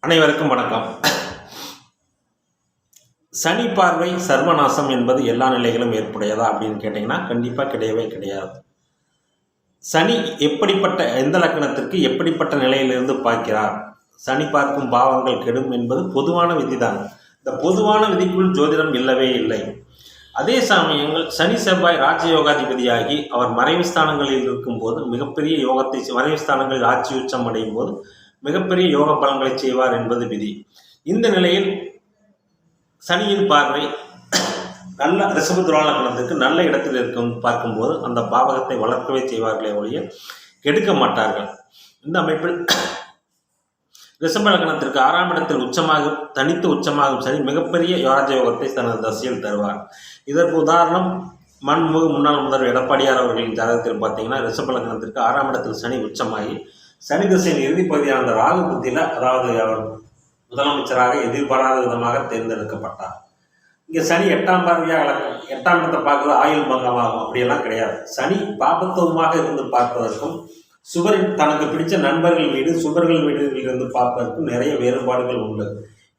அனைவருக்கும் வணக்கம். சனி பார்வை சர்வநாசம் என்பது எல்லா நிலைகளும் ஏற்புடையதா அப்படின்னு கேட்டிங்கன்னா கண்டிப்பாக கிடையவே கிடையாது. சனி எப்படிப்பட்ட எந்த லக்கணத்திற்கு எப்படிப்பட்ட நிலையிலிருந்து பார்க்கிறார், சனி பார்க்கும் பாவங்கள் கெடும் என்பது பொதுவான விதிதான். இந்த பொதுவான விதிக்குள் ஜோதிடம் இல்லவே இல்லை. அதே சமயங்கள் சனி செவ்வாய் ராஜயோகாதிபதியாகி அவர் மறைவு ஸ்தானங்களில் இருக்கும்போது மிகப்பெரிய யோகத்தை, மறைவு ஸ்தானங்களில் ஆட்சி உச்சம் அடையும் போது மிகப்பெரிய யோக பலன்களை செய்வார் என்பது விதி. இந்த நிலையில் சனியின் பார்வை நல்ல ரிஷபதுலா லக்னத்துக்கு நல்ல இடத்தில் இருக்கும் பார்க்கும்போது அந்த பாவகத்தை வளர்க்கவே செய்வார்களே ஒழிய கெடுக்க மாட்டார்கள். இந்த அமைப்பில் ரிஷப லக்னத்திற்கு 6ஆம் இடத்தில் உச்சமாகும், தனித்து உச்சமாகும் சனி மிகப்பெரிய ராஜயோகத்தை தனது தசையில் தருவார். இதற்கு உதாரணம் மன்முக முன்னாள் முதல்வர் எடப்பாடியார் அவர்களின் ஜாதகத்தில் பார்த்தீங்கன்னா ரிஷப லக்னத்திற்கு 6ஆம் இடத்தில் சனி உச்சமாகி சனி திசையின் இறுதிப் பகுதியான அந்த ராகு புத்தியில், அதாவது அவர் முதலமைச்சராக எதிர்பாராத விதமாக தேர்ந்தெடுக்கப்பட்டார். இங்கே சனி 8ஆம் பார்வையாக 8ஆம் இடத்தை பார்க்குறது ஆயுள் பங்கமாகும், அப்படியெல்லாம் கிடையாது. சனி பாபத்துவமாக இருந்து பார்ப்பதற்கும் சுவரில் தனக்கு பிடிச்ச நண்பர்கள் வீடு சுவர்கள் வீடுகளிலிருந்து பார்ப்பதற்கும் நிறைய வேறுபாடுகள் உண்டு.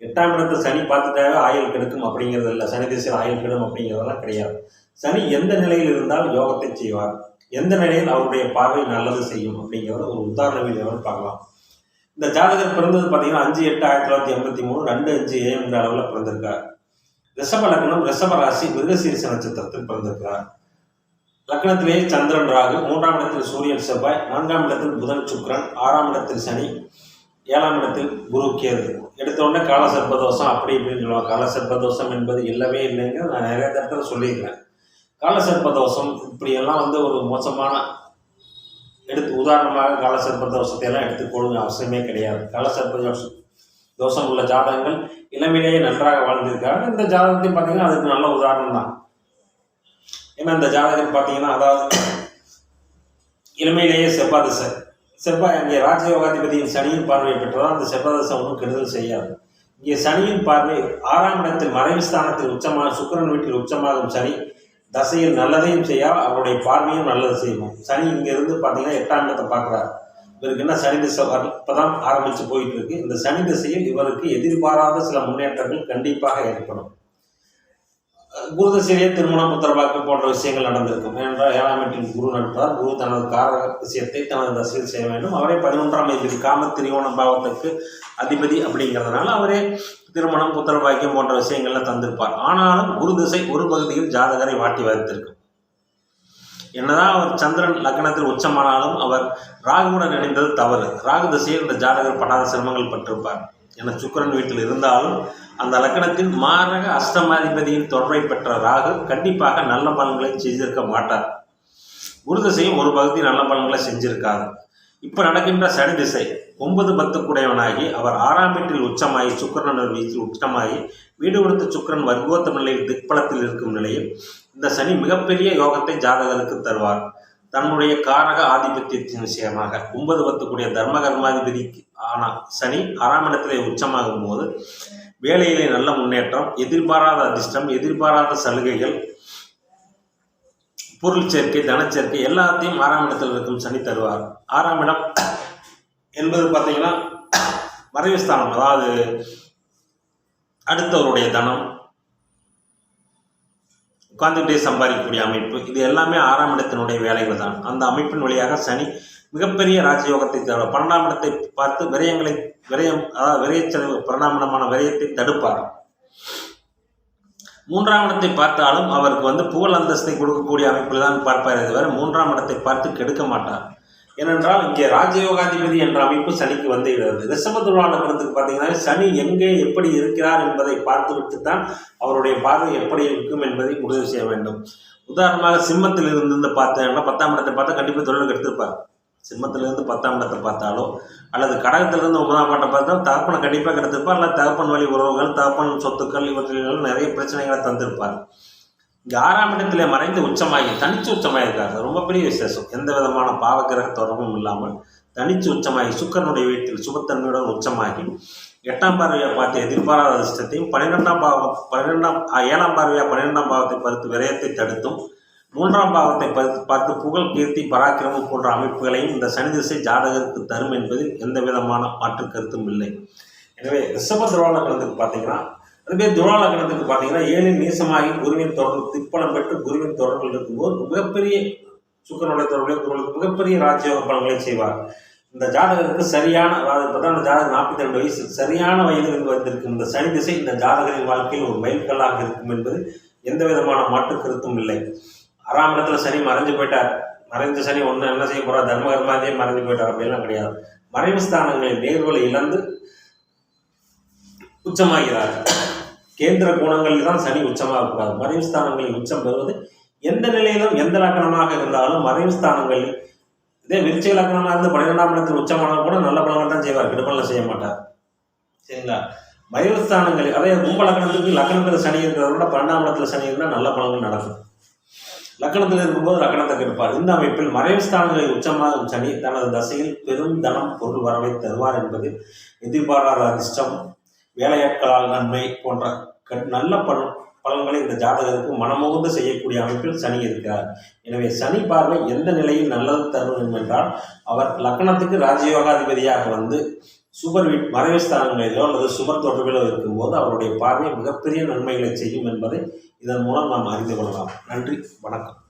8ஆம் இடத்தை சனி பார்த்துட்டாவே ஆயுள் கெடுக்கும் அப்படிங்கிறது இல்லை, சனி திசையில் ஆயுள் கெடும் அப்படிங்கிறதெல்லாம் கிடையாது. சனி எந்த நிலையில் இருந்தால் யோகத்தை செய்வார், எந்த நிலையில் அவருடைய பார்வை நல்லது செய்யும் அப்படிங்கிறத ஒரு உதாரண வீடியோவில் பார்க்கலாம். இந்த ஜாதகர் பிறந்தது பார்த்தீங்கன்னா 5/8/1983 2:5 AM என்ற அளவில் பிறந்திருக்கார். ரிஷப லக்னம், ரிஷப ராசி, மிருகசீரிஷ நட்சத்திரத்தில் பிறந்திருக்கிறார். லக்னத்திலேயே சந்திரன் ராகு, 3ஆம் இடத்தில் சூரியன் செவ்வாய், 4ஆம் இடத்தில் புதன் சுக்கிரன், 6ஆம் இடத்தில் சனி, 7ஆம் இடத்தில் குரு கேது. எடுத்தோடனே காலசர்ப்பதோஷம் அப்படி இப்படின்னு சொல்லுவாங்க. காலசர்ப்பதோஷம் என்பது இல்லவே இல்லைங்க, நான் நிறைய இடத்துல சொல்லியிருக்கிறேன். காலசர்ப்பதோஷம் இப்படியெல்லாம் ஒரு மோசமான உதாரணமாக காலசர்ப்பதோஷத்தை எல்லாம் எடுத்து போடுங்க அவசியமே கிடையாது. காலசர்ப்ப தோஷம் உள்ள ஜாதகங்கள் இளமையிலேயே நன்றாக வாழ்ந்திருக்காங்க. இந்த ஜாதகத்தை பார்த்தீங்கன்னா அதுக்கு நல்ல உதாரணம் தான். ஏன்னா இந்த ஜாதகம் பார்த்தீங்கன்னா, அதாவது இளமையிலேயே செவ்வாய் அங்கே ராஜயோகாதிபதியின் சனியின் பார்வையை பெற்றதால் அந்த செவ்வாதசை ஒன்றும் கெடுதல் செய்யாது. இங்கே சனியின் பார்வை 6ஆம் இடத்தில் மறைவு ஸ்தானத்தில் உச்சமாக சுக்கிரன் வீட்டில் உச்சமாகும் சனி தசையில் நல்லதையும் செய்ய அவருடைய பார்வையும் நல்லது செய்வோம். சனி இங்கிருந்து பார்த்தீங்கன்னா 8ஆம் இடத்தை பார்க்குறாரு. இவருக்கு என்ன சனி திசை இப்போதான் ஆரம்பித்து போயிட்டு இருக்கு. இந்த சனி திசையில் இவருக்கு எதிர்பாராத சில முன்னேற்றங்கள் கண்டிப்பாக ஏற்படும். குரு திசையிலே திருமணம், புத்திரவாக்கு போன்ற விஷயங்கள் நடந்திருக்கும். ஏனென்றால் 7ஆம் வீட்டில் குரு நடப்பதால் குரு தனது காரக விஷயத்தை தனது தசையில் செய்ய வேண்டும். அவரே 11ஆம் வீட்டில் காம திரிகோண பாவத்துக்கு அதிபதி அப்படிங்கிறதுனால அவரே திருமணம், புத்திரவாக்கியம் போன்ற விஷயங்கள்ல தந்திருப்பார். ஆனாலும் குரு திசை ஒரு பகுதியில் ஜாதகரை வாட்டி வதைத்திருக்கும். என்னதான் அவர் சந்திரன் லக்னத்தில் உச்சமானாலும் அவர் ராகுவுடன் இணைந்தது தவறு. ராகு திசையில் இந்த ஜாதகர் படாத சிரமங்கள் பட்டிருப்பார். என சுக்கிரன் வீட்டில் இருந்தாலும் அந்த லக்னத்தின் மாரக அஷ்டமாதிபதியின் தொடர்பை பெற்ற ராகு கண்டிப்பாக நல்ல பலன்களை செஞ்சிருக்க மாட்டார். குரு திசையும் ஒரு பகுதி நல்ல பலன்களை செஞ்சிருக்காது. இப்போ நடக்கின்ற சனி திசை 9-10 கூடையவனாகி அவர் 6ஆம் வீட்டில் உச்சமாகி சுக்கிரன் வீட்டில் உச்சமாகி வீடு கொடுத்த சுக்கிரன் வர்க்கோத்த நிலையில் திக்பலத்தில் இருக்கும் நிலையில் இந்த சனி மிகப்பெரிய யோகத்தை ஜாதகருக்கு தருவார். தன்னுடைய காரக ஆதிபத்தியத்தின் விஷயமாக 9-10 கூடிய தர்ம கர்மாதிபதி ஆனால் சனி 6ஆம் இடத்திலே உச்சமாகும் போது வேலையிலே நல்ல முன்னேற்றம், எதிர்பாராத அதிர்ஷ்டம், எதிர்பாராத சலுகைகள், பொருள் சேர்க்கை, தனச்சேர்க்கை எல்லாத்தையும் 6ஆம் இடத்தில் இருக்கும் சனி தருவார். 6ஆம் இடம் என்பது பார்த்தீங்கன்னா மறைவு ஸ்தானம், அதாவது அடுத்தவருடைய தனம், உட்கார்ந்துகிட்டே சம்பாதிக்கக்கூடிய அமைப்பு, இது எல்லாமே 6ஆம் இடத்தினுடைய வேலைகள் தான். அந்த அமைப்பின் வழியாக சனி மிகப்பெரிய ராஜயோகத்தை தருவார். 12ஆம் இடத்தை பார்த்து அதாவது விரய செலவு, பரிணாமமான விரயத்தை தடுப்பார். 3ஆம் இடத்தை பார்த்தாலும் அவருக்கு புகழ் அந்தஸ்தை கொடுக்கக்கூடிய அமைப்பில் தான் பார்ப்பார். இதுவரை 3ஆம் இடத்தை பார்த்து கெடுக்க மாட்டார். ஏனென்றால் இங்கே ராஜயோகாதிபதி என்ற அமைப்பு சனிக்கு வந்துவிடுகிறது. ரிஷபதுலா லக்னத்துக்கு பார்த்தீங்கன்னா சனி எங்கே எப்படி இருக்கிறார் என்பதை பார்த்துவிட்டு தான் அவருடைய பார்வை எப்படி இருக்கும் என்பதை முடிவு செய்ய வேண்டும். உதாரணமாக சிம்மத்தில் இருந்து பார்த்தேன்னா 10ஆம் இடத்தை பார்த்தா கண்டிப்பாக தொழிலுக்கு எடுத்திருப்பார். சிம்மத்திலிருந்து 10ஆம் இடத்தை பார்த்தாலோ அல்லது கடகத்திலிருந்து 9ஆம் இடத்தை பார்த்தாலும் தகப்பனை கண்டிப்பாக எடுத்திருப்பார். அல்லது தகப்பன் வழி உறவுகள், தகப்பன் சொத்துக்கள் இவற்றில் நிறைய பிரச்சனைகளை தந்திருப்பார். இங்கே 6ஆம் இடத்திலே மறைந்து உச்சமாகி தனிச்சு உச்சமாக இருக்காரு. ரொம்ப பெரிய விசேஷம். எந்த விதமான பாவக்கிரக தொடர்பும் இல்லாமல் தனிச்சு உச்சமாகி சுக்கிரனுடைய வீட்டில் சுபத்தன்மையுடன் உச்சமாகி 8ஆம் பார்வையை பார்த்து எதிர்பாராத அதிர்ஷ்டத்தையும் 7ஆம் பார்வையாக 12ஆம் பாவத்தை பார்த்து விரயத்தை தடுத்தும் 3ஆம் பாவத்தை பார்த்து புகழ், கீர்த்தி, பராக்கிரமம் போன்ற அமைப்புகளையும் இந்த சனி திசை ஜாதகருக்கு தரும் என்பதில் எந்த விதமான மாற்று கருத்தும் இல்லை. எனவே ரிஷப துலா லக்னத்துக்கு பார்த்தீங்கன்னா, அதுவே துலா லக்னத்துக்கு பார்த்தீங்கன்னா 7 நீசமாகி குருவின் தொடர்பு திப்பலம் பெற்று குருவின் தொடர்பில் இருக்கும்போது மிகப்பெரிய சுக்கரனுடைய தொடர்புடைய மிகப்பெரிய ராஜயோக பலன்களை செய்வார். இந்த ஜாதகருக்கு சரியான, அதாவது இப்போதான் அந்த ஜாதகம் 42 வயசு, சரியான வயதில் வந்திருக்கும் இந்த சனி திசை இந்த ஜாதகரின் வாழ்க்கையில் ஒரு மைல்கல்லாக இருக்கும் என்பது எந்த விதமான மாற்று கருத்தும் இல்லை. 6ஆம் இடத்துல சனி மறைஞ்சு போயிட்டார், மறைஞ்ச சனி ஒன்று என்ன செய்ய போறார், தர்மகர்மாதியே மறைஞ்சு போயிட்டார் அப்படின்லாம் கிடையாது. மறைவு ஸ்தானங்களில் நேர்வலை இழந்து உச்சமாகிறார். கேந்திர கோணங்களில் தான் சனி உச்சமாகக்கூடாது. மறைவு ஸ்தானங்களில் உச்சம் பெறுவது எந்த நிலையிலும் எந்த லக்கணமாக இருந்தாலும் மறைவு ஸ்தானங்களில், இதே விருச்சிக லக்னமாக இருந்து 12ஆம் இடத்தில் உச்சமானால் கூட நல்ல பலன்கள் தான் செய்வார், கெடுபலன் செய்ய மாட்டார். சரிங்களா? மறைவு ஸ்தானங்களில், அதே கும்ப லக்னத்துக்கு லக்னத்தில் சனி இருக்கிறத விட 12ஆம் இடத்துல சனி இருந்தால் நல்ல பலன்கள் நடக்கும். லக்னத்தில் இருக்கும்போது லக்னத்தை கெடுப்பார். இந்த அமைப்பில் மறைவு ஸ்தானங்களில் உச்சமாகும் சனி தனது தசையில் பெரும் தனம் பொருள் வரவை தருவார் என்பது எதிர்பாராத அதிர்ஷ்டம், வேலையாட்களால் நன்மை போன்ற நல்ல பலன்களை இந்த ஜாதகருக்கு மனமுகுந்து செய்யக்கூடிய அமைப்பில் சனி இருக்கிறார். எனவே சனி பார்வை எந்த நிலையில் நல்லது தரும் என்றால், அவர் லக்னத்துக்கு ராஜயோகாதிபதியாக வந்து சுபர் மறைவு ஸ்தானங்களிலோ அல்லது சுபர் தொடர்பிலோ இருக்கும்போது அவருடைய பார்வை மிகப்பெரிய நன்மைகளை செய்யும் என்பதை இதன் மூலம் நாம் அறிந்து கொள்ளலாம். நன்றி, வணக்கம்.